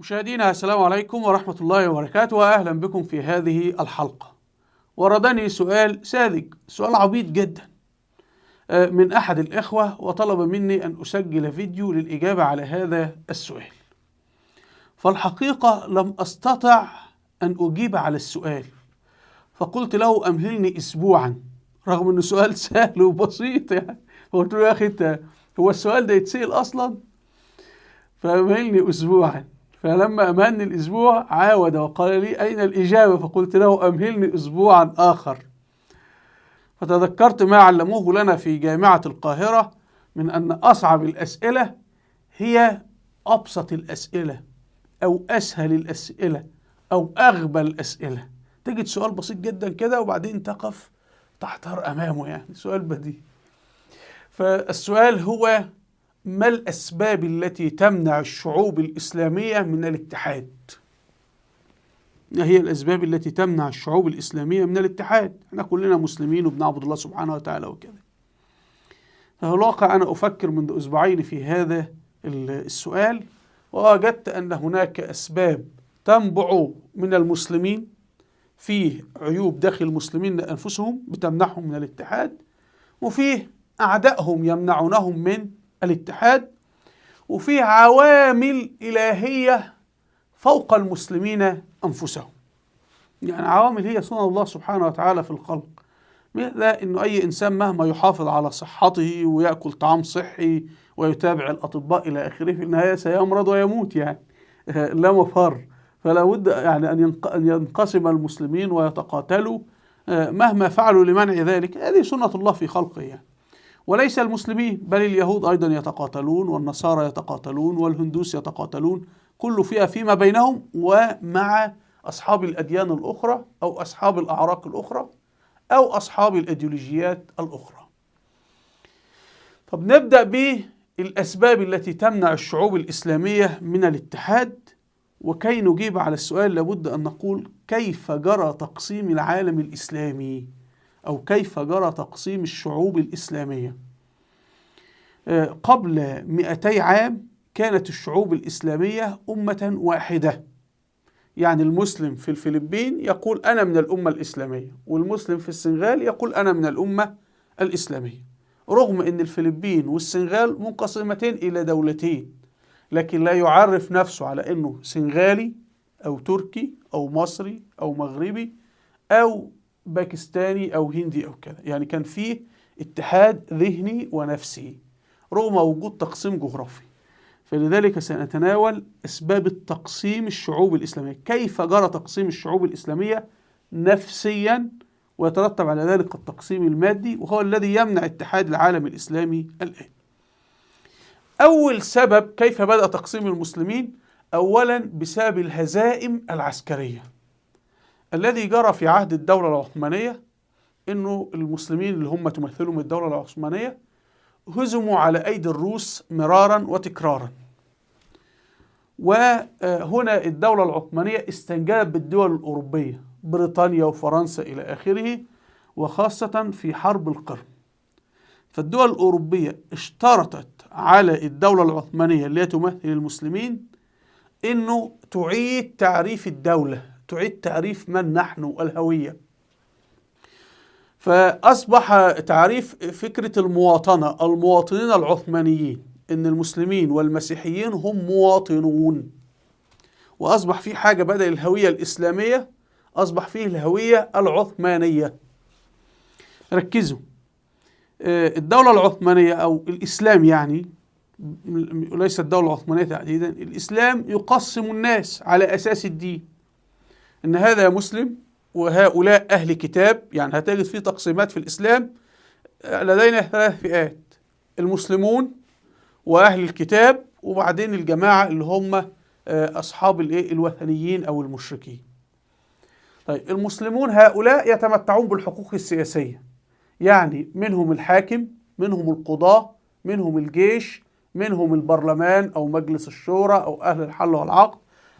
مشاهدينا السلام عليكم ورحمة الله وبركاته، وأهلا بكم في هذه الحلقة. وردني سؤال ساذج، سؤال عبيط جدا من أحد الإخوة، وطلب مني أن أسجل فيديو للإجابة على هذا السؤال. فالحقيقة لم أستطع أن أجيب على السؤال، فقلت له أمهلني أسبوعا، رغم أنه سؤال سهل وبسيط يعني. فقلت له يا أخي هو السؤال ده يتسأل أصلا؟ فأمهلني أسبوعا. فلما أمهلني الأسبوع عاود وقال لي أين الإجابة؟ فقلت له أمهلني أسبوعا آخر. فتذكرت ما علموه لنا في جامعة القاهرة من أن أصعب الأسئلة هي أبسط الأسئلة أو أسهل الأسئلة أو أغبى الأسئلة. تجد سؤال بسيط جدا كده وبعدين تقف تحتار أمامه، يعني سؤال بديهي. فالسؤال هو: ما الأسباب التي تمنع الشعوب الإسلامية من الاتحاد؟ ما هي الأسباب التي تمنع الشعوب الإسلامية من الاتحاد؟ احنا كلنا مسلمين وبنعبد الله سبحانه وتعالى وكذا. ففي الواقع أنا أفكر منذ أسبوعين في هذا السؤال، ووجدت أن هناك أسباب تنبع من المسلمين، فيه عيوب داخل المسلمين أنفسهم بتمنعهم من الاتحاد، وفيه أعدائهم يمنعونهم من الاتحاد، وفيه عوامل إلهية فوق المسلمين أنفسهم. يعني عوامل هي سنن الله سبحانه وتعالى في الخلق، مثل إنه أي إنسان مهما يحافظ على صحته ويأكل طعام صحي ويتابع الأطباء إلى آخره، في النهاية سيمرض ويموت، يعني لا مفر. فلا بد يعني أن ينقسم المسلمين ويتقاتلوا مهما فعلوا لمنع ذلك. هذه سنة الله في خلقه يعني. وليس المسلمين، بل اليهود أيضا يتقاتلون، والنصارى يتقاتلون، والهندوس يتقاتلون، كل فئة فيما بينهم ومع أصحاب الأديان الأخرى أو أصحاب الأعراق الأخرى أو أصحاب الأيديولوجيات الأخرى. طب نبدأ بالأسباب التي تمنع الشعوب الإسلامية من الاتحاد. وكي نجيب على السؤال لابد أن نقول كيف جرى تقسيم العالم الإسلامي، أو كيف جرى تقسيم الشعوب الإسلامية. قبل 200 عام كانت الشعوب الإسلامية أمة واحدة، يعني المسلم في الفلبين يقول أنا من الأمة الإسلامية، والمسلم في السنغال يقول أنا من الأمة الإسلامية، رغم أن الفلبين والسنغال منقسمتين إلى دولتين، لكن لا يعرف نفسه على أنه سنغالي أو تركي أو مصري أو مغربي أو باكستاني أو هندي أو كذا. يعني كان فيه اتحاد ذهني ونفسي رغم وجود تقسيم جغرافي. فلذلك سنتناول أسباب التقسيم الشعوب الإسلامية، كيف جرى تقسيم الشعوب الإسلامية نفسيا، ويترتب على ذلك التقسيم المادي، وهو الذي يمنع اتحاد العالم الإسلامي الآن. أول سبب كيف بدأ تقسيم المسلمين، أولا بسبب الهزائم العسكرية الذي جرى في عهد الدولة العثمانية. إنه المسلمين اللي هم تمثلهم الدولة العثمانية هزموا على أيدي الروس مرارا وتكرارا، وهنا الدولة العثمانية استنجدت بالدول الأوروبية، بريطانيا وفرنسا إلى آخره، وخاصة في حرب القرم. فالدول الأوروبية اشترطت على الدولة العثمانية اللي تمثل المسلمين إنه تعيد تعريف الدولة، تعيد تعريف من نحن، الهوية. فأصبح تعريف فكرة المواطنة، المواطنين العثمانيين، إن المسلمين والمسيحيين هم مواطنون، وأصبح في حاجة بدل الهوية الإسلامية، أصبح فيه الهوية العثمانية. ركزوا، الدولة العثمانية أو الإسلام، يعني ليس الدولة العثمانية تحديدا، الإسلام يقسم الناس على أساس الدين، إن هذا مسلم وهؤلاء أهل كتاب. يعني هتجد فيه تقسيمات في الإسلام، لدينا 3 فئات: المسلمون وأهل الكتاب، وبعدين الجماعة اللي هم أصحاب الوثنيين أو المشركين. طيب المسلمون هؤلاء يتمتعون بالحقوق السياسية، يعني منهم الحاكم، منهم القضاة، منهم الجيش، منهم البرلمان أو مجلس الشورى أو أهل الحل والعقد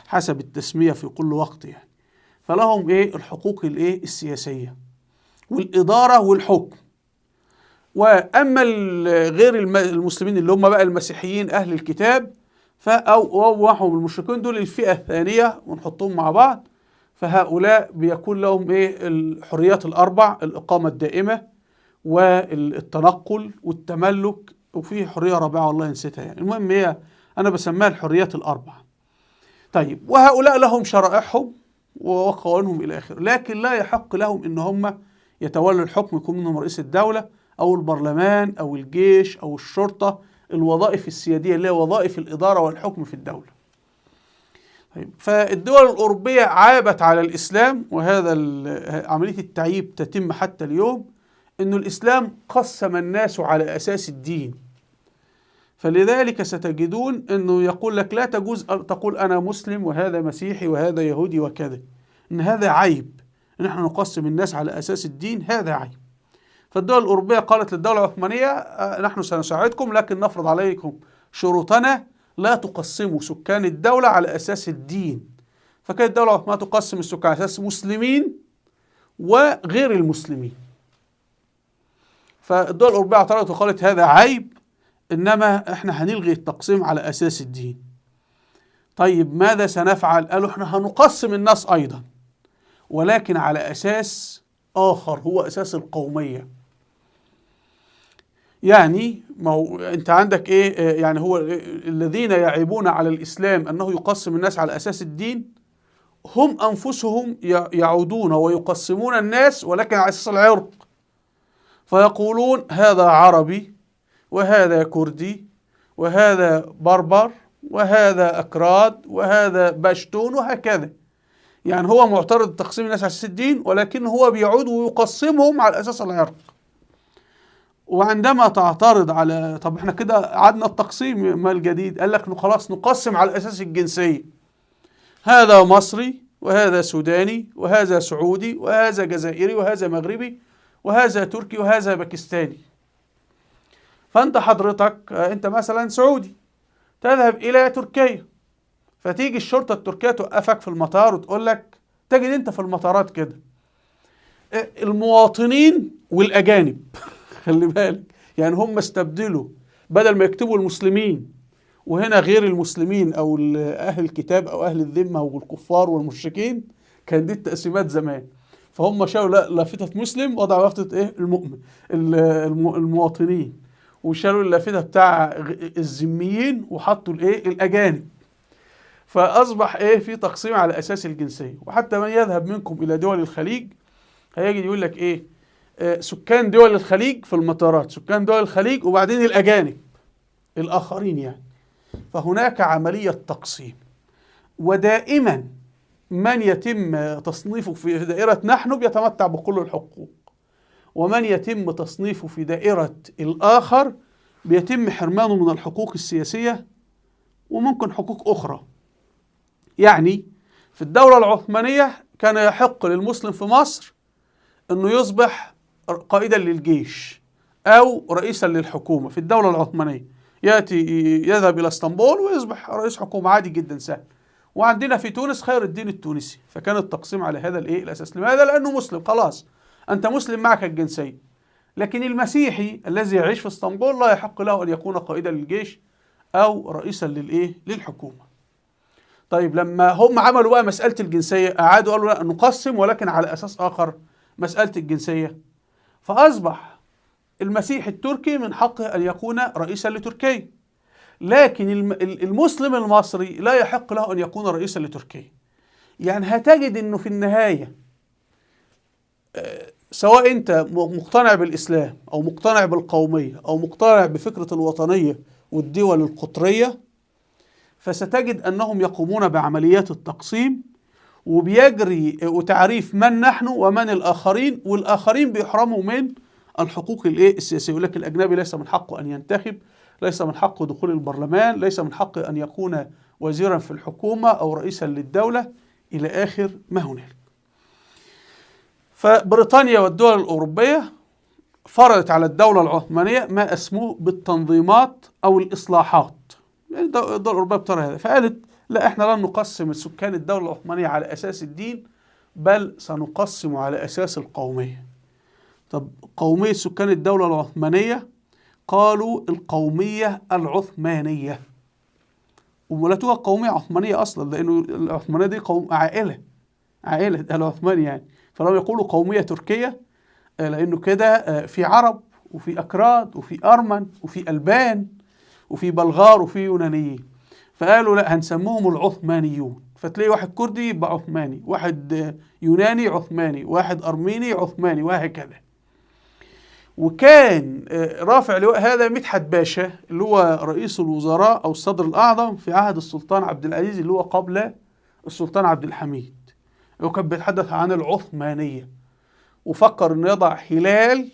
حسب التسمية في كل وقت يعني. فلهم الحقوق السياسية والإدارة والحكم. وأما غير المسلمين اللي هم بقى المسيحيين أهل الكتاب، وهم المشركين دول الفئة الثانية ونحطهم مع بعض. فهؤلاء بيكون لهم ايه الحريات الأربع: الإقامة الدائمة والتنقل والتملك، وفي حرية رابعة والله نسيتها يعني. المهم هي أنا بسميها الحريات الأربع. طيب، وهؤلاء لهم شرائعهم وقوانينهم إلى آخره، لكن لا يحق لهم إن هم يتولوا الحكم، يكون منهم رئيس الدولة أو البرلمان أو الجيش أو الشرطة، الوظائف السيادية اللي هي وظائف الإدارة والحكم في الدولة. طيب، فالدول الأوروبية عابت على الإسلام، وهذا عملية التعييب تتم حتى اليوم، إنه الإسلام قسم الناس على أساس الدين. فلذلك ستجدون أنه يقول لك لا تجوز تقول أنا مسلم وهذا مسيحي وهذا يهودي وكذا، إن هذا عيب، إن احنا نقسم الناس على أساس الدين، هذا عيب. فالدول الأوروبية قالت للدولة العثمانية نحن سنساعدكم، لكن نفرض عليكم شروطنا، لا تقسموا سكان الدولة على أساس الدين. فكانت الدولة العثمانية تقسم السكان على أساس مسلمين وغير المسلمين. فالدول الأوروبية اعترضت وقالت هذا عيب، إنما إحنا هنلغي التقسيم على أساس الدين. طيب، ماذا سنفعل؟ قالوا إحنا هنقسم الناس أيضا، ولكن على أساس آخر، هو أساس القومية. يعني ما هو أنت عندك إيه؟ يعني هو الذين يعيبون على الإسلام أنه يقسم الناس على أساس الدين، هم أنفسهم يعودون ويقسمون الناس ولكن على أساس العرق. فيقولون هذا عربي وهذا كردي وهذا بربر وهذا أكراد وهذا بشتون وهكذا. يعني هو معترض تقسيم الناس على أساس الدين، ولكن هو بيعود ويقسمهم على أساس العرق. وعندما تعترض على طب احنا كده عدنا التقسيم، ما الجديد؟ قال لك خلاص نقسم على أساس الجنسية، هذا مصري وهذا سوداني وهذا سعودي وهذا جزائري وهذا مغربي وهذا تركي وهذا باكستاني. فأنت حضرتك أنت مثلا سعودي، تذهب إلى تركيا، فتيجي الشرطة التركية توقفك في المطار وتقول لك، تجد أنت في المطارات كده المواطنين والأجانب خلي بالك، يعني هم استبدلوا، بدل ما يكتبوا المسلمين وهنا غير المسلمين أو أهل الكتاب أو أهل الذمة والكفار والمشركين، كان دي التقسيمات زمان. فهم شالوا لافتة مسلم وضعوا لافتة إيه المؤمن المواطنين، وشالوا اللافتة بتاع الذميين وحطوا الايه الاجانب. فاصبح ايه في تقسيم على اساس الجنسيه. وحتى من يذهب منكم الى دول الخليج هيجي يقول لك ايه سكان دول الخليج في المطارات، سكان دول الخليج وبعدين الاجانب الاخرين يعني. فهناك عمليه تقسيم، ودائما من يتم تصنيفه في دائره نحن بيتمتع بكل الحقوق، ومن يتم تصنيفه في دائرة الآخر بيتم حرمانه من الحقوق السياسية وممكن حقوق أخرى. يعني في الدولة العثمانية كان يحق للمسلم في مصر أنه يصبح قائدا للجيش أو رئيسا للحكومة في الدولة العثمانية، يذهب إلى اسطنبول ويصبح رئيس حكومة عادي جدا سهل. وعندنا في تونس خير الدين التونسي، فكان التقسيم على هذا الأساس. لماذا؟ لأنه مسلم، خلاص أنت مسلم معك الجنسية. لكن المسيحي الذي يعيش في اسطنبول لا يحق له أن يكون قائدا للجيش أو رئيسا للحكومة. طيب، لما هم عملوا بقى مسألة الجنسية أعادوا قالوا لا نقسم ولكن على أساس آخر، مسألة الجنسية. فأصبح المسيحي التركي من حقه أن يكون رئيسا لتركيا، لكن المسلم المصري لا يحق له أن يكون رئيسا لتركيا. يعني هتجد أنه في النهاية سواء أنت مقتنع بالإسلام أو مقتنع بالقومية أو مقتنع بفكرة الوطنية والدول القطرية، فستجد أنهم يقومون بعمليات التقسيم وبيجري وتعريف من نحن ومن الآخرين، والآخرين بيحرموا من الحقوق السياسية. يقول لك الأجنبي ليس من حقه أن ينتخب، ليس من حقه دخول البرلمان، ليس من حقه أن يكون وزيرا في الحكومة أو رئيسا للدولة إلى آخر ما هنالك. فبريطانيا والدول الأوروبية فرضت على الدولة العثمانية ما اسمه بالتنظيمات أو الإصلاحات. يعني الدول الأوروبية بترى هذا، فقالت لا احنا لن نقسم سكان الدولة العثمانية على أساس الدين، بل سنقسم على أساس القومية. طب قومية سكان الدولة العثمانية؟ قالوا القومية العثمانية، ولا توجد قومية عثمانية أصلا، لأنه العثمانية دي عائلة العثماني يعني. فلما يقولوا قومية تركية لأنه كده في عرب وفي أكراد وفي أرمن وفي ألبان وفي بلغار وفي يونانيين، فقالوا لا هنسموهم العثمانيون. فتلاقي واحد كردي يبقى عثماني، واحد يوناني عثماني، واحد أرميني عثماني، وهكذا. وكان رافع لواء هذا مدحت باشا اللي هو رئيس الوزراء أو الصدر الأعظم في عهد السلطان عبد العزيز اللي هو قبل السلطان عبد الحميد، وكان بيتحدث عن العثمانية، وفكر انه يضع هلال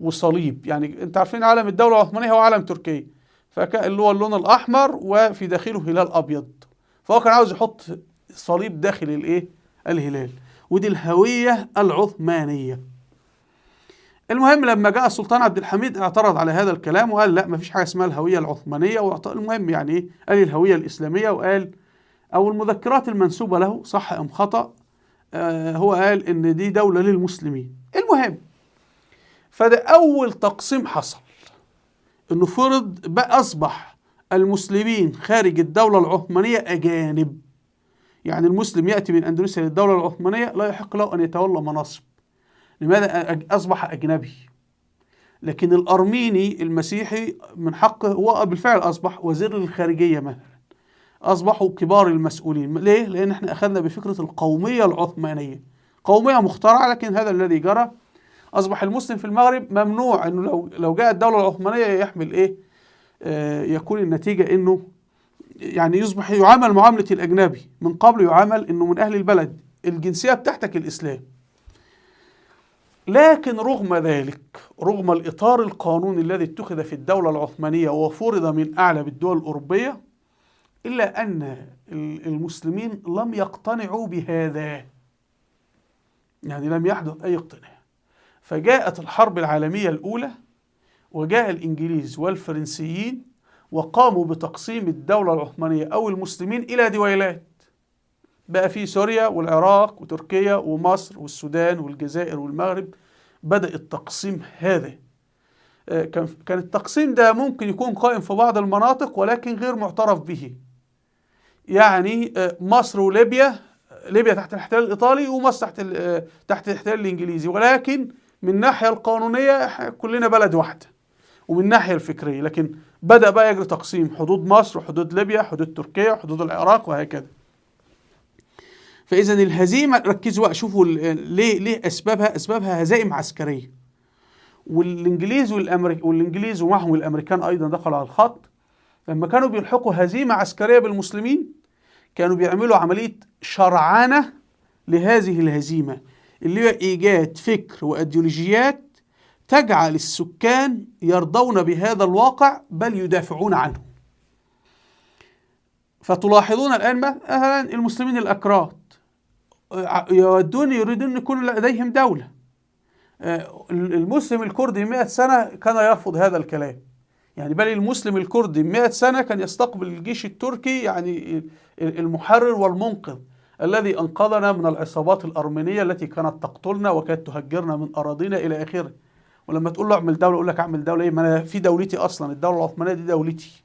وصليب. يعني انت عارفين علم الدولة العثمانية هو علم تركيا، فكان اللي هو اللون الأحمر وفي داخله هلال أبيض، فهو كان عاوز يحط صليب داخل الهلال، ودي الهوية العثمانية. المهم لما جاء السلطان عبد الحميد اعترض على هذا الكلام وقال لا، ما فيش حاجة اسمها الهوية العثمانية. المهم يعني ايه، قال الهوية الإسلامية، وقال أو المذكرات المنسوبة له صح أم خطأ، هو قال إن دي دولة للمسلمين. المهم فده أول تقسيم حصل، إنه فرض بقى أصبح المسلمين خارج الدولة العثمانية أجانب. يعني المسلم يأتي من أندونيسيا للدولة العثمانية لا يحق له أن يتولى مناصب. لماذا؟ أصبح أجنبي. لكن الأرميني المسيحي من حقه، هو بالفعل أصبح وزير للخارجية مثلا، أصبحوا كبار المسؤولين. ليه؟ لأن احنا أخذنا بفكرة القومية العثمانية، قومية مخترعة، لكن هذا الذي جرى. أصبح المسلم في المغرب ممنوع أنه لو جاء الدولة العثمانية يحمل يكون النتيجة أنه يعني يصبح يعامل معاملة الأجنبي. من قبل يعامل أنه من أهل البلد، الجنسية بتاعتك الإسلام. لكن رغم ذلك، رغم الإطار القانوني الذي اتخذ في الدولة العثمانية وفرض من أعلى بالدول الأوروبية، إلا أن المسلمين لم يقتنعوا بهذا، يعني لم يحدث أي اقتناع. فجاءت الحرب العالمية الأولى، وجاء الإنجليز والفرنسيين وقاموا بتقسيم الدولة العثمانية أو المسلمين إلى دويلات. بقى في سوريا والعراق وتركيا ومصر والسودان والجزائر والمغرب. بدأ التقسيم هذا. كان التقسيم ده ممكن يكون قائم في بعض المناطق ولكن غير معترف به. يعني مصر وليبيا، ليبيا تحت الاحتلال الإيطالي ومصر تحت الاحتلال الإنجليزي، ولكن من الناحية القانونية كلنا بلد واحدة، ومن الناحية الفكرية. لكن بدأ بقى يجري تقسيم حدود مصر وحدود ليبيا، حدود تركيا وحدود العراق، وهكذا. فإذا الهزيمة، ركزوا بقى شوفوا ليه أسبابها هزائم عسكرية. والإنجليز ومعهم الأمريكان أيضا دخلوا على الخط. لما كانوا بيلحقوا هزيمة عسكرية بالمسلمين كانوا بيعملوا عملية شرعنة لهذه الهزيمة، اللي هي إيجاد فكر وأيديولوجيات تجعل السكان يرضون بهذا الواقع بل يدافعون عنه. فتلاحظون الآن مثلا المسلمين الأكراد يريدون أن يكون لديهم دولة. المسلم الكردي 100 سنة كان يرفض هذا الكلام، يعني بل المسلم الكردي 100 سنة كان يستقبل الجيش التركي، يعني المحرر والمنقذ الذي أنقذنا من العصابات الأرمينية التي كانت تقتلنا وكانت تهجرنا من أراضينا إلى آخره. ولما تقول له اعمل دولة يقول لك اعمل دولة إيه؟ ما أنا في دولتي أصلا، الدولة العثمانية دي دولتي.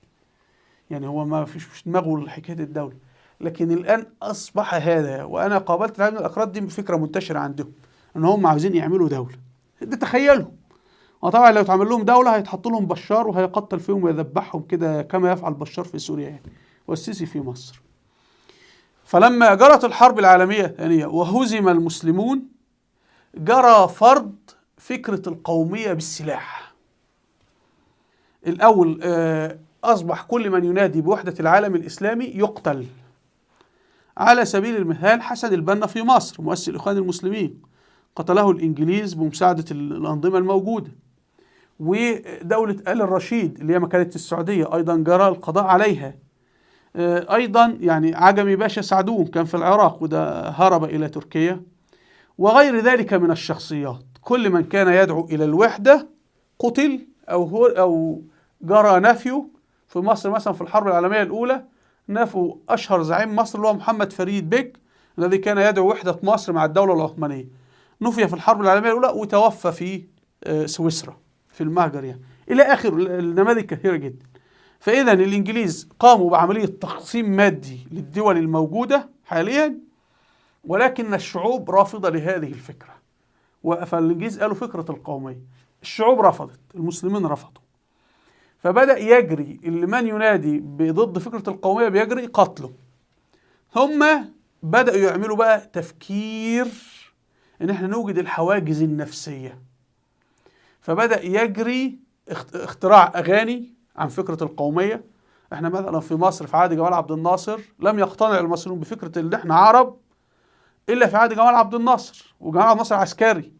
يعني هو ما فيش دماغه حكاية الدولة. لكن الآن أصبح هذا، وأنا قابلت العالم الأكراد دي فكرة منتشرة عندهم إن هم عاوزين يعملوا دولة. ده تخيلوا، وطبعا لو تعمل لهم دولة هيتحط لهم بشار وهيقتل فيهم ويذبحهم كده كما يفعل بشار في سوريا يعني، والسيسي في مصر. فلما جرت الحرب العالمية الثانية وهزم المسلمون، جرى فرض فكرة القومية بالسلاح. الأول أصبح كل من ينادي بوحدة العالم الإسلامي يقتل. على سبيل المثال حسن البنا في مصر مؤسس الإخوان المسلمين، قتله الإنجليز بمساعدة الأنظمة الموجودة. ودولة آل الرشيد اللي هي مكانة السعودية أيضا جرى القضاء عليها. أيضا يعني عجمي باشا سعدون كان في العراق وده هرب إلى تركيا. وغير ذلك من الشخصيات، كل من كان يدعو إلى الوحدة قتل أو جرى نفيه. في مصر مثلا في الحرب العالمية الأولى نفوا أشهر زعيم مصر اللي هو محمد فريد بك الذي كان يدعو وحدة مصر مع الدولة العثمانية. نفي في الحرب العالمية الأولى وتوفى في سويسرا في المهجر يعني، إلى آخر النماذج كثيرة جدا. فإذا الإنجليز قاموا بعملية تقسيم مادي للدول الموجودة حاليا، ولكن الشعوب رافضة لهذه الفكرة. فالإنجليز قالوا فكرة القومية، الشعوب رفضت، المسلمين رفضوا، فبدأ يجري اللي من ينادي ضد فكرة القومية بيجري قتله. ثم بدأوا يعملوا بقى تفكير إن احنا نوجد الحواجز النفسية، فبدأ يجري اختراع أغاني عن فكرة القومية. احنا مثلا في مصر في عهد جمال عبد الناصر لم يقتنع المصريون بفكرة ان احنا عرب إلا في عهد جمال عبد الناصر، وجمال عبد الناصر عسكري.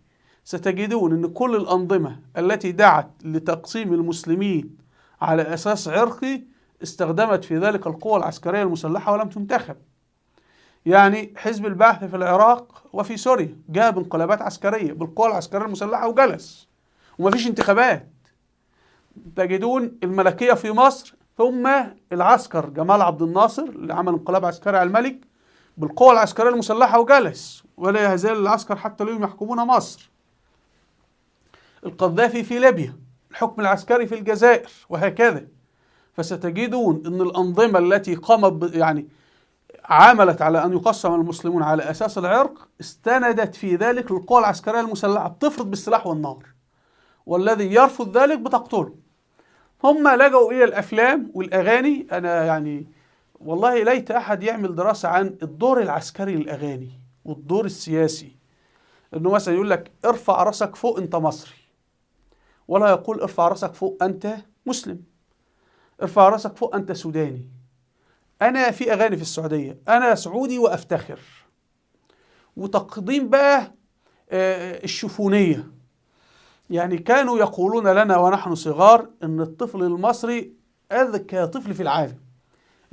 ستجدون ان كل الأنظمة التي دعت لتقسيم المسلمين على أساس عرقي استخدمت في ذلك القوى العسكرية المسلحة ولم تنتخب. يعني حزب البعث في العراق وفي سوريا جاب انقلابات عسكرية بالقوى العسكرية المسلحة وجلس ومفيش انتخابات. تجدون الملكية في مصر ثم العسكر جمال عبد الناصر اللي عمل انقلاب عسكري على الملك بالقوى العسكرية المسلحة وجلس، ولا يزال العسكر حتى اليوم يحكمون مصر. القذافي في ليبيا، الحكم العسكري في الجزائر، وهكذا. فستجدون أن الأنظمة التي قامت يعني عاملت على أن يقسم المسلمون على أساس العرق استندت في ذلك للقوى العسكرية المسلحة، بتفرض بالسلاح والنار، والذي يرفض ذلك بتقتله. هم لجأوا إلى الأفلام والأغاني. أنا يعني والله ليت أحد يعمل دراسة عن الدور العسكري للأغاني والدور السياسي، إنه مثلا يقول لك ارفع رأسك فوق أنت مصري، ولا يقول ارفع رأسك فوق أنت مسلم، ارفع رأسك فوق أنت سوداني. أنا في أغاني في السعودية أنا سعودي وأفتخر، وتقديم بقى الشفونية. يعني كانوا يقولون لنا ونحن صغار إن الطفل المصري أذكى طفل في العالم،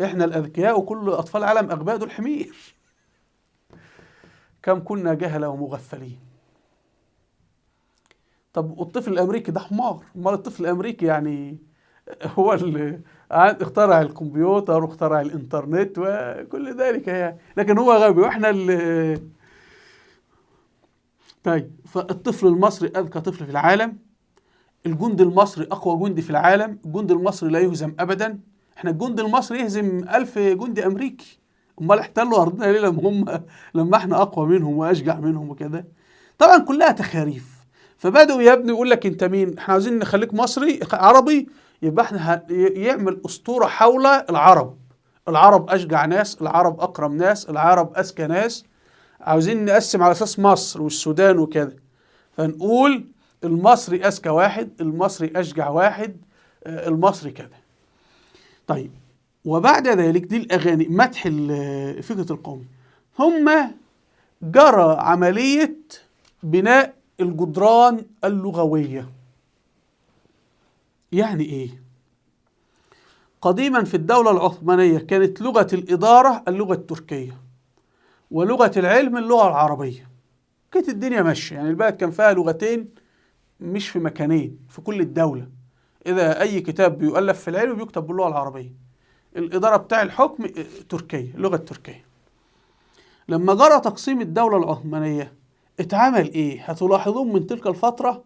إحنا الأذكياء وكل أطفال العالم أغبياء دول حمير. كم كنا جهلة ومغفلين. طب والطفل الأمريكي ده حمار، أمال الطفل الأمريكي يعني هو اللي اخترع الكمبيوتر واخترع الإنترنت وكل ذلك يعني، لكن هو غبي وإحنا اللي. طيب فالطفل المصري أذكى طفل في العالم، الجند المصري أقوى جندي في العالم، الجند المصري لا يهزم أبدا. احنا الجند المصري يهزم 1000 جندي أمريكي، امال احتلوا أرضنا ليه لما احنا أقوى منهم وأشجع منهم وكده. طبعا كلها تخاريف. فبدأوا يبنوا يقول لك أنت مين؟ احنا عاوزين نخليك مصري عربي، يبقى احنا يعمل أسطورة حول العرب. العرب أشجع ناس، العرب أكرم ناس، العرب أذكى ناس. عاوزين نقسم على أساس مصر والسودان وكده، فنقول المصري أذكى واحد، المصري أشجع واحد، المصري كده. طيب وبعد ذلك دي الأغاني مدح فكرة القوم، ثم جرى عملية بناء الجدران اللغوية. يعني إيه؟ قديما في الدولة العثمانية كانت لغة الإدارة اللغة التركية، ولغة العلم اللغة العربية. كانت الدنيا ماشية، يعني البلد كان فيها لغتين مش في مكانين في كل الدولة. إذا أي كتاب بيؤلف في العلم بيكتب باللغة العربية، الإدارة بتاع الحكم تركية، لغة تركية. لما جرى تقسيم الدولة العثمانية اتعمل إيه؟ هتلاحظون من تلك الفترة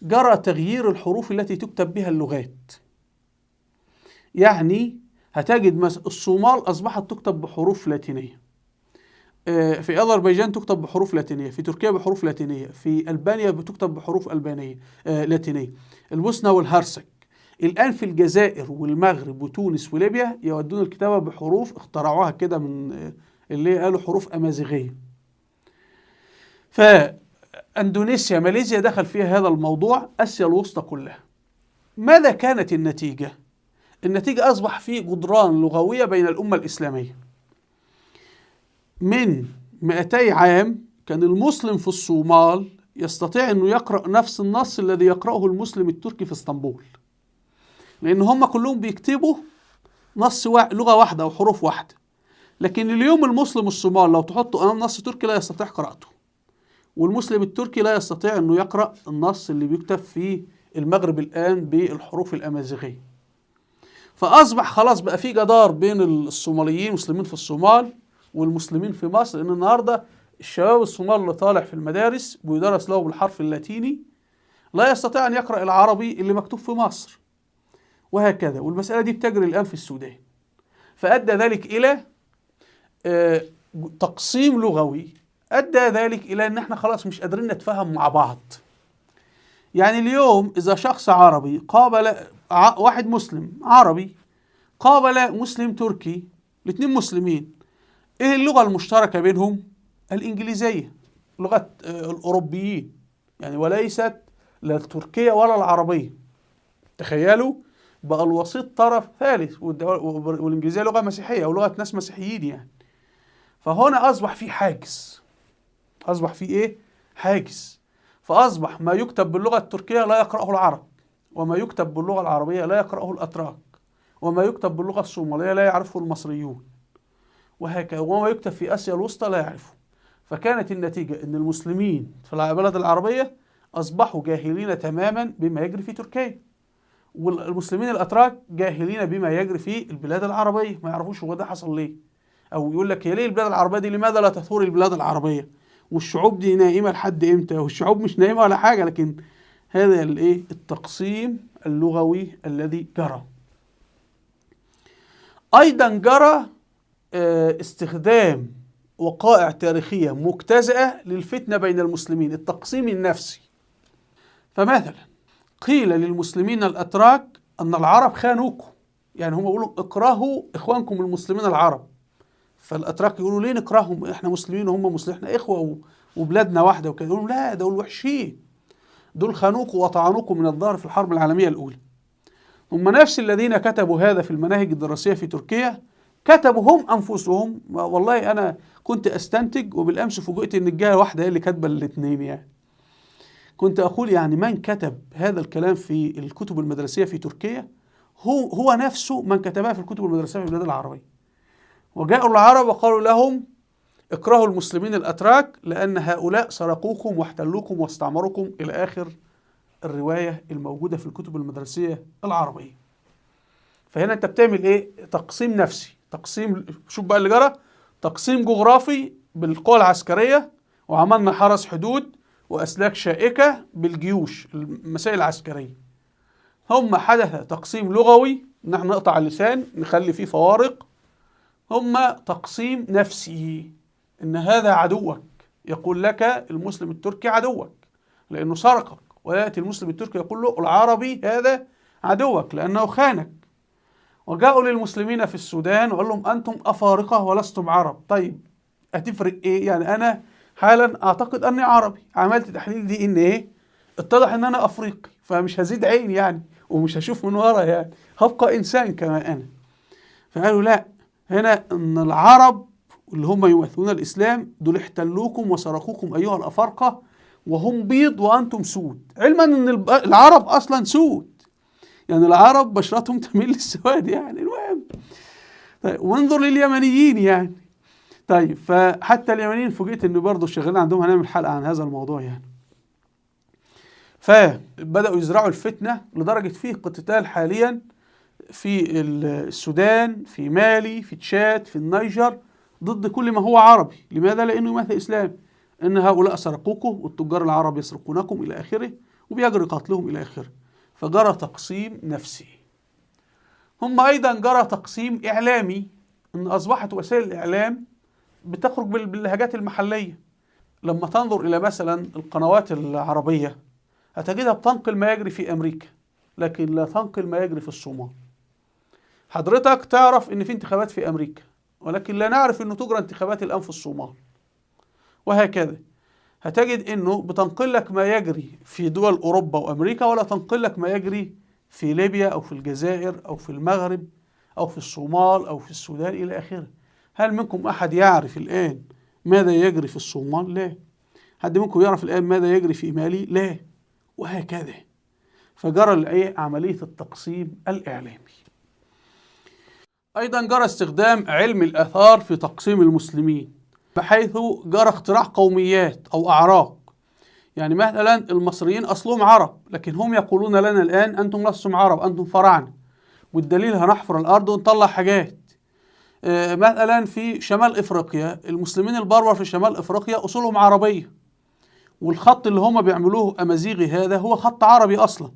جرى تغيير الحروف التي تكتب بها اللغات. يعني هتجد مثلا الصومال أصبحت تكتب بحروف لاتينية، في أذربيجان تكتب بحروف لاتينية، في تركيا بحروف لاتينية، في ألبانيا بتكتب بحروف ألبانية لاتينية، البوسنة والهرسك. الآن في الجزائر والمغرب وتونس وليبيا يودون الكتابة بحروف اخترعوها كده من اللي قالوا حروف أمازيغية. فأندونيسيا ماليزيا دخل فيها هذا الموضوع، آسيا الوسطى كلها. ماذا كانت النتيجة؟ النتيجة أصبح في جدران لغوية بين الأمة الإسلامية. من 200 عام كان المسلم في الصومال يستطيع أنه يقرأ نفس النص الذي يقرأه المسلم التركي في اسطنبول، لأن هم كلهم بيكتبوا نص لغة واحدة أو حروف واحدة. لكن اليوم المسلم الصومال لو تحطه أمام نص تركي لا يستطيع قراءته، والمسلم التركي لا يستطيع أنه يقرأ النص اللي بيكتب في المغرب الآن بالحروف الأمازيغية. فأصبح خلاص بقى في جدار بين الصوماليين المسلمين في الصومال والمسلمين في مصر، لأن النهاردة الشباب الصومال اللي طالع في المدارس ويدرس له بالحرف اللاتيني لا يستطيع أن يقرأ العربي اللي مكتوب في مصر، وهكذا. والمسألة دي بتجري الآن في السودان، فأدى ذلك إلى تقسيم لغوي، أدى ذلك إلى أن احنا خلاص مش قادرين نتفاهم مع بعض. يعني اليوم إذا شخص عربي قابل واحد مسلم عربي قابل مسلم تركي، الاثنين مسلمين، إيه اللغة المشتركة بينهم؟ الإنجليزية، لغة الأوروبيين يعني، وليست لا التركية ولا العربية. تخيلوا بقى الوسيط طرف ثالث، والإنجليزية لغة مسيحية أو لغة ناس مسيحيين يعني. فهنا أصبح في حاجز، أصبح في إيه؟ حاجز. فأصبح ما يكتب باللغة التركية لا يقرأه العرب، وما يكتب باللغة العربية لا يقرأه الأتراك، وما يكتب باللغة الصومالية لا يعرفه المصريون، وهكذا، وما يكتب في آسيا الوسطى لا يعرفه. فكانت النتيجة أن المسلمين في البلد العربية أصبحوا جاهلين تماما بما يجري في تركيا، والمسلمين الأتراك جاهلين بما يجري في البلاد العربية، ما يعرفوش هو ده حصل ليه. أو يقول لك يا ليه البلاد العربية دي لماذا لا تثور البلاد العربية؟ والشعوب دي نائمة لحد إمتى؟ والشعوب مش نائمة ولا حاجة، لكن هذا الإيه؟ التقسيم اللغوي الذي جرى. أيضا جرى استخدام وقائع تاريخية مجتزأة للفتنة بين المسلمين، التقسيم النفسي. فمثلا قيل للمسلمين الأتراك أن العرب خانوكم، يعني هم يقولوا اكرهوا إخوانكم المسلمين العرب، فالأتراك يقولوا ليه نكرههم؟ إحنا مسلمين وهم مسلمين، إحنا إخوة وبلادنا واحدة وكده. يقولوا لا، دول وحشين، دول خانوكم وطعنوكم من الظهر في الحرب العالمية الأولى. هم نفس الذين كتبوا هذا في المناهج الدراسية في تركيا كتبوا هم أنفسهم. والله أنا كنت أستنتج، وبالأمس فوجئت إن الجهة واحدة هي اللي كاتبة الاثنين. يعني كنت أقول يعني من كتب هذا الكلام في الكتب المدرسية في تركيا هو نفسه من كتبها في الكتب المدرسية في البلاد العربية. وجاءوا العرب وقالوا لهم اكرهوا المسلمين الأتراك لأن هؤلاء سرقوكم واحتلوكم واستعمروكم، إلى آخر الرواية الموجودة في الكتب المدرسية العربية. فهنا أنت بتعمل إيه؟ تقسيم نفسي، تقسيم، شوف بقى اللي جرى، تقسيم جغرافي بالقوى العسكرية، وعملنا حرس حدود وأسلاك شائكة بالجيوش المسائل العسكرية. ثم حدث تقسيم لغوي، نحن نقطع اللسان نخلي فيه فوارق. ثم تقسيم نفسي، إن هذا عدوك، يقول لك المسلم التركي عدوك لأنه سرقك، ويأتي المسلم التركي يقول له العربي هذا عدوك لأنه خانك. وجاءوا للمسلمين في السودان وقال لهم أنتم أفارقة ولستم عرب. طيب هتفرق إيه؟ يعني أنا حالا أعتقد أني عربي، عملت تحليل دي إن إيه؟ اتضح إن أنا أفريقي، فمش هزيد عين يعني، ومش هشوف من ورا يعني، هبقى إنسان كما أنا. فقالوا لا، هنا أن العرب اللي هم يمثلون الإسلام دول احتلوكم وسرقوكم أيها الأفارقة، وهم بيض وأنتم سود، علما أن العرب أصلا سود، يعني العرب بشرتهم تميل للسواد يعني. المهم طيب، وانظر لليمنيين يعني. طيب فحتى اليمنيين فوجئت انه برضه شغالين عندهم، هنعمل حلقة عن هذا الموضوع يعني. فبدأوا يزرعوا الفتنة لدرجة فيه قتال حاليا في السودان، في مالي، في تشاد، في النيجر، ضد كل ما هو عربي. لماذا؟ لأنه يمثل الإسلام، أن هؤلاء سرقوكم والتجار العرب يسرقونكم إلى آخره، وبيجري قتلهم إلى آخره. فجرى تقسيم نفسي. هم أيضا جرى تقسيم إعلامي، أن أصبحت وسائل الإعلام بتخرج باللهجات المحلية. لما تنظر إلى مثلا القنوات العربية هتجدها بتنقل ما يجري في أمريكا، لكن لا تنقل ما يجري في الصومال. حضرتك تعرف إن في انتخابات في أمريكا، ولكن لا نعرف إنه تجرى انتخابات الآن في الصومال، وهكذا. هتجد إنه بتنقل لك ما يجري في دول أوروبا وأمريكا، ولا تنقل لك ما يجري في ليبيا أو في الجزائر أو في المغرب أو في الصومال أو في السودان إلى آخره. هل منكم أحد يعرف الآن ماذا يجري في الصومال؟ لا. حد منكم يعرف الآن ماذا يجري في مالي؟ لا. وهكذا. فجرى عملية التقسيم الإعلامي. أيضا جرى استخدام علم الآثار في تقسيم المسلمين، بحيث جرى اختراع قوميات أو أعراق. يعني مثلا المصريين أصلهم عرب، لكن هم يقولون لنا الآن أنتم لستم عرب، أنتم فراعنة، والدليل هنحفر الأرض ونطلع حاجات. مثلا في شمال إفريقيا المسلمين البربر في شمال إفريقيا أصولهم عربية، والخط اللي هم بيعملوه أمازيغي هذا هو خط عربي أصلا،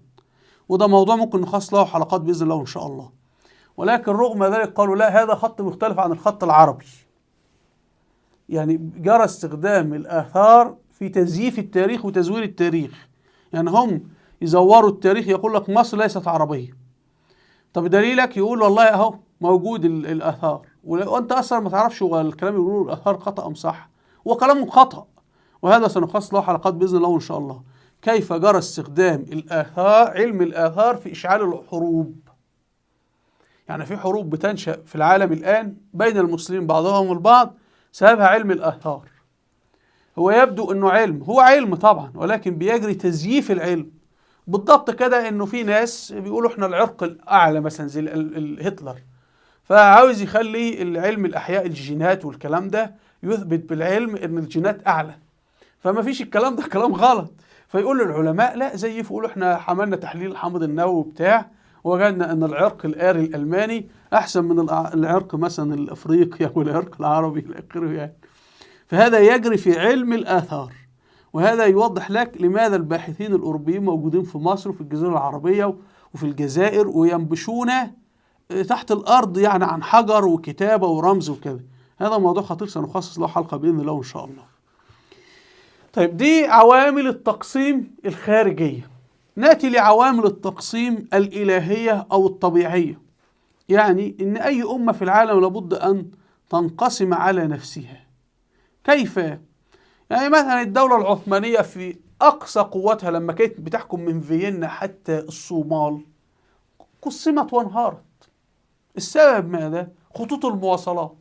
وده موضوع ممكن نخصص له حلقات بإذن الله إن شاء الله. ولكن رغم ذلك قالوا لا، هذا خط مختلف عن الخط العربي. يعني جرى استخدام الآثار في تزييف التاريخ وتزوير التاريخ. يعني هم يزوروا التاريخ، يقول لك مصر ليست عربية. طب دليلك؟ يقول والله اهو موجود الآثار، وانت اصلا ما تعرفش هو الكلام اللي بيقولوا الآثار خطأ ام صح، وكلامهم خطأ. وهذا سنخصص له حلقات بإذن الله إن شاء الله، كيف جرى استخدام الآثار، علم الآثار في إشعال الحروب. يعني في حروب بتنشأ في العالم الآن بين المسلمين بعضهم البعض سببها علم الآثار. هو يبدو أنه علم، هو علم طبعا، ولكن بيجري تزييف العلم. بالضبط كده أنه في ناس بيقولوا إحنا العرق الأعلى مثلا زي هتلر، فعاوز يخلي العلم الأحياء الجينات والكلام ده يثبت بالعلم أن الجينات أعلى، فما فيش الكلام ده، كلام غلط. فيقول للعلماء لا زيف، يقولوا احنا عملنا تحليل الحمض النووي بتاع، وجدنا ان العرق الآري الألماني احسن من العرق مثلا الافريقي او العرق العربي الى اخره يعني. فهذا يجري في علم الآثار، وهذا يوضح لك لماذا الباحثين الأوروبيين موجودين في مصر وفي الجزيرة العربية وفي الجزائر وينبشون تحت الأرض يعني عن حجر وكتابة ورمز وكذا. هذا موضوع خطير سنخصص له حلقة بإذن الله إن شاء الله. طيب دي عوامل التقسيم الخارجية. نأتي لعوامل التقسيم الإلهية أو الطبيعية. يعني إن أي أمة في العالم لابد أن تنقسم على نفسها. كيف؟ يعني مثلا الدولة العثمانية في أقصى قوتها لما كانت بتحكم من فيينا حتى الصومال قسمت وانهارت. السبب ماذا؟ خطوط المواصلات،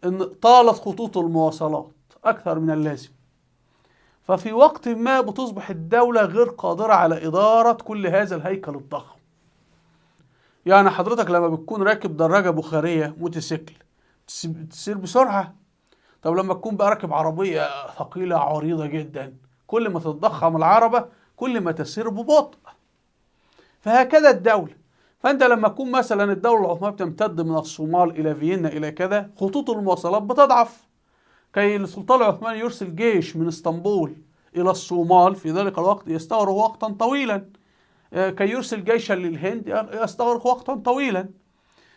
إن طالت خطوط المواصلات أكثر من اللازم، ففي وقت ما بتصبح الدولة غير قادرة على إدارة كل هذا الهيكل الضخم. يعني حضرتك لما بتكون راكب دراجة بخارية موتوسيكل تسير بسرعة. طب لما تكون بقى راكب عربية ثقيلة عريضة جدا، كل ما تتضخم العربة كل ما تسير ببطء. فهكذا الدولة. فأنت لما تكون مثلا الدولة العثمانية بتمتد من الصومال إلى فيينا إلى كذا، خطوط المواصلات بتضعف. كي السلطان العثماني يرسل جيش من اسطنبول إلى الصومال في ذلك الوقت يستغرق وقتا طويلا، كي يرسل جيشا للهند يستغرق وقتا طويلا،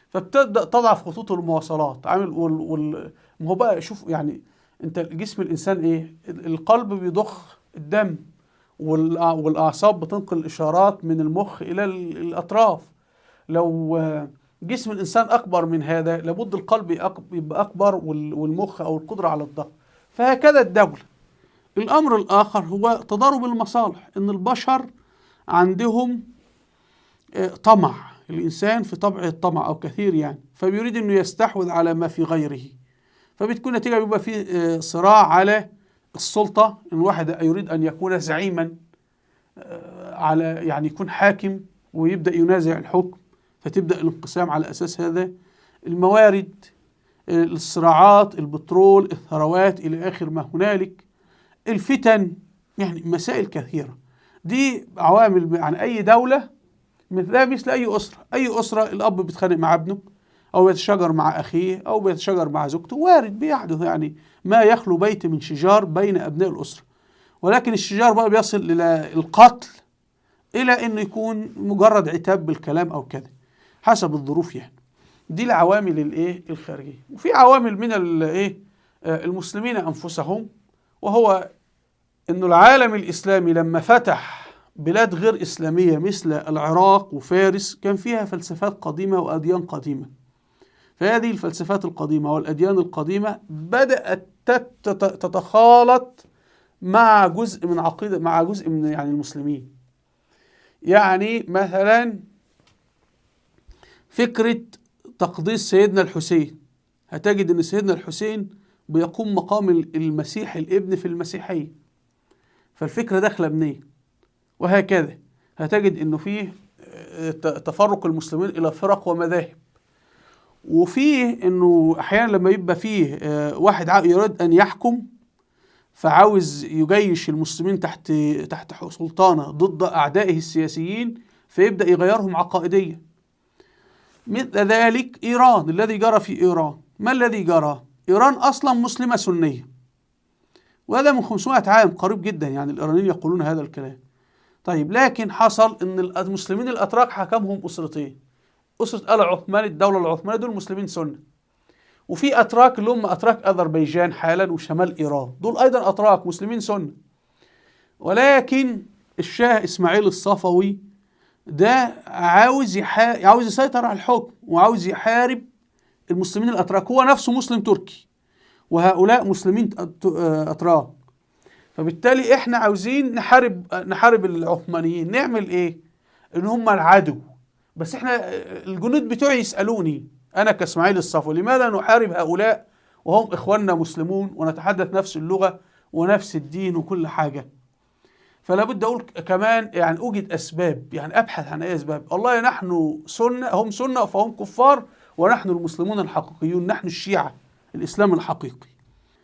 فبتبدأ تضعف خطوط المواصلات. عامل ما هو بقى شوف، يعني انت جسم الإنسان ايه؟ القلب بيضخ الدم، والأعصاب بتنقل الإشارات من المخ إلى الأطراف. لو جسم الإنسان أكبر من هذا لابد القلب يبقى أكبر والمخ أو القدرة على الضغط. فهكذا الدولة. الأمر الآخر هو تضارب المصالح، إن البشر عندهم طمع، الإنسان في طبعه الطمع أو كثير يعني، فبيريد أنه يستحوذ على ما في غيره، فبتكون نتيجة بيبقى في صراع على السلطة. إن واحد يريد أن يكون زعيما على يعني يكون حاكم ويبدأ ينازع الحكم، فتبدأ الانقسام على أساس هذا. الموارد، الصراعات، البترول، الثروات إلى آخر ما هنالك، الفتن، يعني مسائل كثيرة. دي عوامل عن أي دولة مثل أي أسرة. أي أسرة الأب بيتخانق مع ابنه أو بيتشاجر مع أخيه أو بيتشاجر مع زوجته، وارد بيحدث يعني ما يخلو بيت من شجار بين أبناء الأسرة. ولكن الشجار بقى بيصل إلى القتل، إلى أنه يكون مجرد عتاب بالكلام أو كذا حسب الظروف يعني. دي العوامل الايه الخارجيه. وفي عوامل من الايه المسلمين انفسهم، وهو انه العالم الاسلامي لما فتح بلاد غير اسلاميه مثل العراق وفارس كان فيها فلسفات قديمه واديان قديمه. فهذه الفلسفات القديمه والاديان القديمه بدات تتخالط مع جزء من عقيده، مع جزء من يعني المسلمين. يعني مثلا فكره تقديس سيدنا الحسين، هتجد ان سيدنا الحسين بيقوم مقام المسيح الابن في المسيحية، فالفكرة داخلة منين؟ وهكذا هتجد انه فيه تفرق المسلمين الى فرق ومذاهب، وفيه انه احيانا لما يبقى فيه واحد يريد ان يحكم فعاوز يجيش المسلمين تحت سلطانه ضد اعدائه السياسيين، فيبدأ يغيرهم عقائديا. مثل ذلك إيران، الذي جرى في إيران. ما الذي جرى؟ إيران أصلا مسلمة سنية، وهذا من 500 عام قريب جدا، يعني الإيرانيين يقولون هذا الكلام. طيب لكن حصل ان المسلمين الاتراك حكمهم اسرتين، اسره ال عثمان الدوله العثمانيه دول مسلمين سنه، وفي اتراك اللي هم اتراك اذربيجان حالا وشمال ايران دول ايضا اتراك مسلمين سنه. ولكن الشاه اسماعيل الصفوي ده عاوز يسيطر على الحكم وعاوز يحارب المسلمين الاتراك، هو نفسه مسلم تركي وهؤلاء مسلمين اتراك. فبالتالي احنا عاوزين نحارب العثمانيين. نعمل ايه؟ ان هم العدو، بس احنا الجنود بتوعي يسالوني انا كاسماعيل الصفوي لماذا نحارب هؤلاء وهم اخواننا مسلمون ونتحدث نفس اللغه ونفس الدين وكل حاجه. فلا بد اقول كمان يعني اوجد اسباب، يعني ابحث عن اي اسباب. والله نحن سنه، هم سنه فهم كفار، ونحن المسلمون الحقيقيون، نحن الشيعه الاسلام الحقيقي.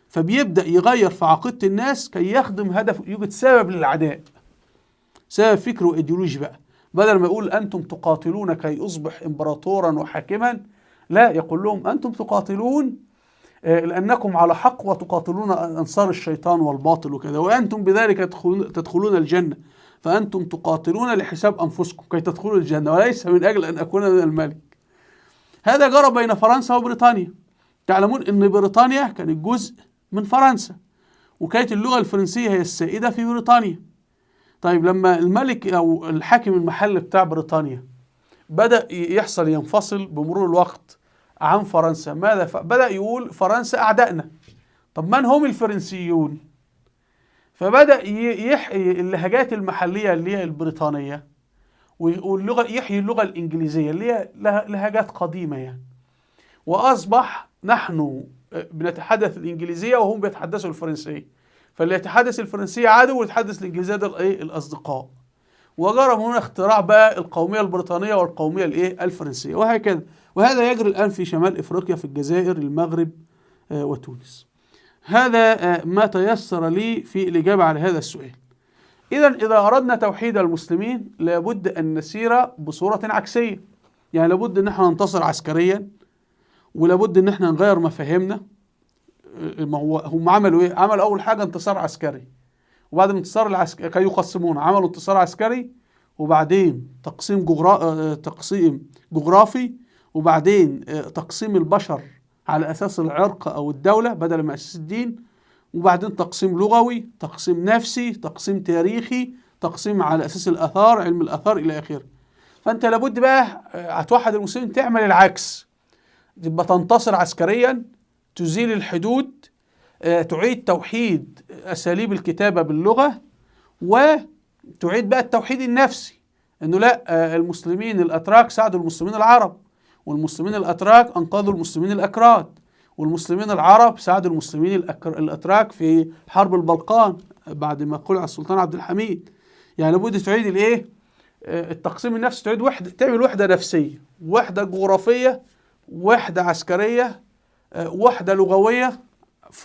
فبيبدا يغير في عقيده الناس كي يخدم هدف، يوجد سبب للعداء، سبب فكري وايديولوجي بقى. بدل ما يقول انتم تقاتلون كي اصبح امبراطورا وحاكما، لا، يقول لهم انتم تقاتلون لأنكم على حق وتقاتلون أنصار الشيطان والباطل وكذا، وأنتم بذلك تدخلون الجنة، فأنتم تقاتلون لحساب أنفسكم كي تدخلوا الجنة وليس من أجل أن أكون من الملك. هذا جرى بين فرنسا وبريطانيا. تعلمون أن بريطانيا كانت جزء من فرنسا، وكانت اللغة الفرنسية هي السائدة في بريطانيا. طيب لما الملك أو الحاكم المحلي بتاع بريطانيا بدأ ينفصل بمرور الوقت عن فرنسا، ماذا بدأ يقول فرنسا أعدائنا. طب من هم الفرنسيون؟ فبدأ يحيي اللهجات المحلية اللي هي البريطانية، يحيي اللغة الإنجليزية اللي هي لهجات قديمة يعني. وأصبح نحن بنتحدث الإنجليزية وهم بيتحدثوا الفرنسية، فاللي يتحدث الفرنسية عدو ويتحدث الإنجليزية ده الأصدقاء. وجرى من هنا اختراع بقى القومية البريطانية والقومية الفرنسية وهكذا. وهذا يجري الآن في شمال إفريقيا، في الجزائر، المغرب وتونس. هذا ما تيسر لي في الإجابة على هذا السؤال. إذا أردنا توحيد المسلمين لابد أن نسير بصورة عكسية، يعني لابد أن احنا ننتصر عسكريا، ولابد أن احنا نغير مفاهيمنا. هم عملوا إيه؟ عملوا أول حاجة انتصار عسكري، وبعد الانتصار العسكري كي يقسمون عملوا انتصار عسكري، وبعدين تقسيم جغرافي، وبعدين تقسيم البشر على أساس العرق أو الدولة بدل من أساس الدين، وبعدين تقسيم لغوي، تقسيم نفسي، تقسيم تاريخي، تقسيم على أساس الآثار، علم الآثار إلى آخره. فأنت لابد بقى هتوحد المسلمين تعمل العكس، تبقى تنتصر عسكريا، تزيل الحدود، تعيد توحيد أساليب الكتابة باللغة، وتعيد بقى التوحيد النفسي، إنه لا، المسلمين الأتراك ساعدوا المسلمين العرب، والمسلمين الأتراك أنقذوا المسلمين الأكراد، والمسلمين العرب ساعدوا المسلمين الأتراك في حرب البلقان بعد ما قلع السلطان عبد الحميد. يعني لابد تعيد الإيه؟ التقسيم النفسي، تعيد وحدة، تعمل وحدة نفسية، وحدة جغرافية، وحدة عسكرية، وحدة لغوية،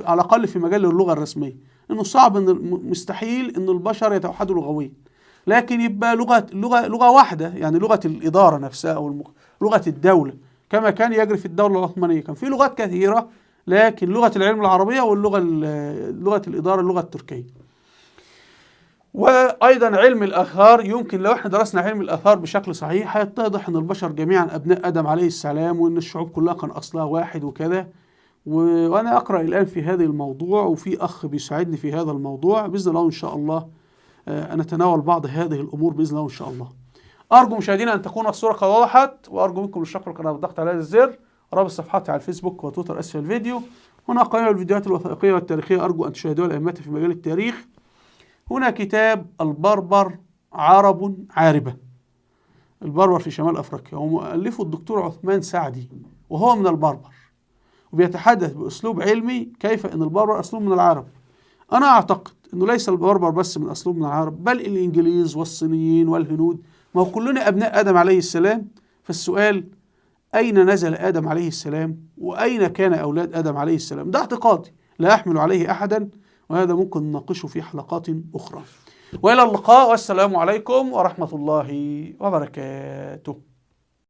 على الأقل في مجال اللغة الرسمية. إنه صعب، إن مستحيل إن البشر يتوحدوا لغويا، لكن يبقى لغة واحدة، يعني لغة الإدارة نفسها أو لغة الدولة، كما كان يجري في الدولة العثمانية. كان في لغات كثيرة، لكن لغة العلم العربية، لغة الإدارة اللغة التركية. وأيضا علم الآثار، يمكن لو احنا درسنا علم الآثار بشكل صحيح هيتضح أن البشر جميعا أبناء آدم عليه السلام، وأن الشعوب كلها كان أصلها واحد وكذا. وأنا أقرأ الآن في هذا الموضوع، وفي أخ بيساعدني في هذا الموضوع بإذن الله، إن شاء الله نتناول بعض هذه الأمور بإذن الله إن شاء الله. أرجو مشاهدينا أن تكون الصورة قد وضحت، وأرجو منكم الشكر القناة بالضغط على هذا الزر. رابط صفحاتي على الفيسبوك وتويتر أسفل الفيديو. هنا قائمة الفيديوهات الوثائقية والتاريخية، أرجو أن تشاهدوها لأئمتي في مجال التاريخ. هنا كتاب البربر عرب عاربة، البربر في شمال أفريقيا، ومؤلفه الدكتور عثمان سعدي، وهو من البربر، وبيتحدث بأسلوب علمي كيف أن البربر أصلهم من العرب. أنا أعتقد أنه ليس البربر بس من أصلهم من العرب، بل الإنجليز والصينيين والهنود، ما هو كلنا أبناء آدم عليه السلام. فالسؤال، أين نزل آدم عليه السلام؟ وأين كان أولاد آدم عليه السلام؟ ده اعتقادي لا أحمل عليه أحدا، وهذا ممكن نناقشه في حلقات أخرى. وإلى اللقاء، والسلام عليكم ورحمة الله وبركاته.